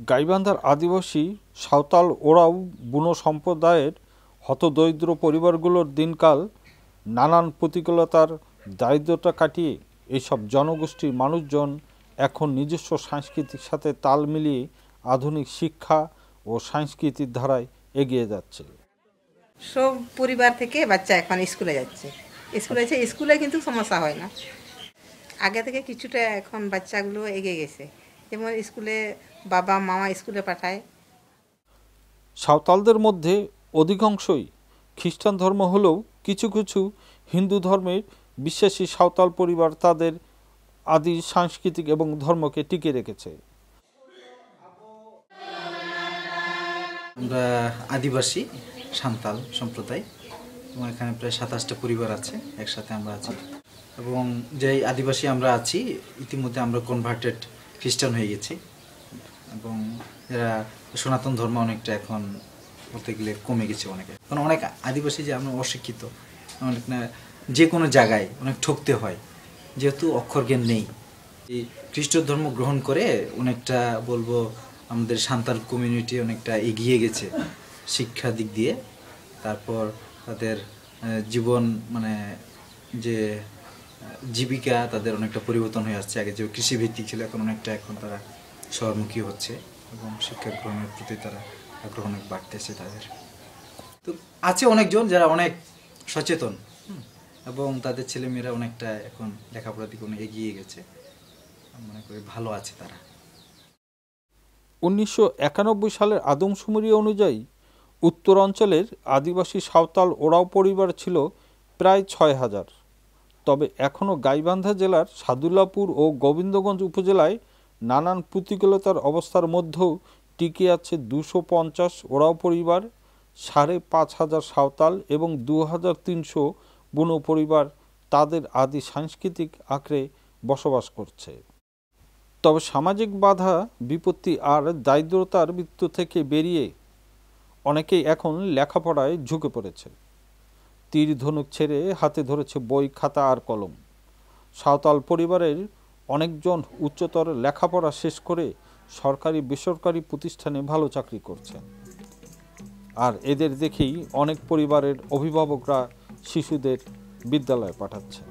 গাইবান্ধার আদিবাসী সাঁওতাল ওরাও বুনো সম্প্রদায়ের হতদরিদ্র পরিবারগুলোর দিনকাল নানান প্রতিকূলতার দারিদ্রতা কাটিয়ে এইসব জনগোষ্ঠীর মানুষজন এখন নিজস্ব সংস্কৃতির সাথে তাল মিলিয়ে আধুনিক শিক্ষা ও সংস্কৃতির ধারায় এগিয়ে যাচ্ছে। সব পরিবার থেকে বাচ্চা এখন স্কুলে যাচ্ছে, স্কুলে কিন্তু সমস্যা হয় না। আগে থেকে কিছুটা এখন বাচ্চাগুলো এগিয়ে গেছে, যেমন স্কুলে বাবা মামা স্কুলে পাঠায়। সাঁওতালদের মধ্যে অধিকাংশই খ্রিস্টান ধর্ম হলেও কিছু কিছু হিন্দু ধর্মের বিশ্বাসী সাঁওতাল পরিবার তাদের আদি সাংস্কৃতিক এবং ধর্মকে টিকিয়ে রেখেছে। আমরা আদিবাসী সাঁওতাল সম্প্রদায় এবং এখানে প্রায় 27টা পরিবার আছে, একসাথে আমরা আছি। এবং যেই আদিবাসী আমরা আছি ইতিমধ্যে আমরা কনভার্টেড খ্রিস্টান হয়ে গেছি এবং এরা সনাতন ধর্ম অনেকটা এখন বলতে গেলে কমে গেছে অনেকে। কারণ অনেক আদিবাসী যে আমরা অশিক্ষিত, অনেক না যে কোনো জায়গায় অনেক ঠকতে হয়, যেহেতু অক্ষর জ্ঞান নেই। এই খ্রিস্ট ধর্ম গ্রহণ করে অনেকটা বলবো আমাদের সাঁওতাল কমিউনিটি অনেকটা এগিয়ে গেছে শিক্ষা দিক দিয়ে। তারপর তাদের জীবন মানে যে জীবিকা তাদের অনেকটা পরিবর্তন হয়ে আসছে। আগে যে কৃষিভিত্তিক ছিল এখন অনেকটা এখন তারা শহরমুখী হচ্ছে এবং শিক্ষা গ্রহণের প্রতি তারা আগ্রহ অনেক বাড়তেছে তাদের। তো আছে অনেকজন যারা অনেক সচেতন এবং তাদের ছেলেমেয়েরা অনেকটা এখন লেখাপড়ার দিকে অনেক এগিয়ে গেছে, মনে করি ভালো আছে তারা। 1991 সালের আদমশুমারি অনুযায়ী উত্তরাঞ্চলের আদিবাসী সাঁওতাল ওরাও পরিবার ছিল প্রায় 6000। তবে এখনও গাইবান্ধা জেলার সাদুল্লাপুর ও গোবিন্দগঞ্জ উপজেলায় নানান প্রতিকূলতার অবস্থার মধ্যেও টিকে আছে 250 ওরাও পরিবার, 5500 সাঁওতাল এবং 2300 বুনো পরিবার তাদের আদি সাংস্কৃতিক আঁকড়ে বসবাস করছে। তবে সামাজিক বাধা বিপত্তি আর দারিদ্রতার বৃত্ত থেকে বেরিয়ে অনেকেই এখন লেখাপড়ায় ঝুঁকে পড়েছে। তীর ধনুক ছেড়ে হাতে ধরেছে বই খাতা আর কলম। সাঁওতাল পরিবারের অনেকজন উচ্চতর লেখাপড়া শেষ করে সরকারি বেসরকারি প্রতিষ্ঠানে ভালো চাকরি করছেন। আর এদের দেখেই অনেক পরিবারের অভিভাবকরা শিশুদের বিদ্যালয়ে পাঠাচ্ছে।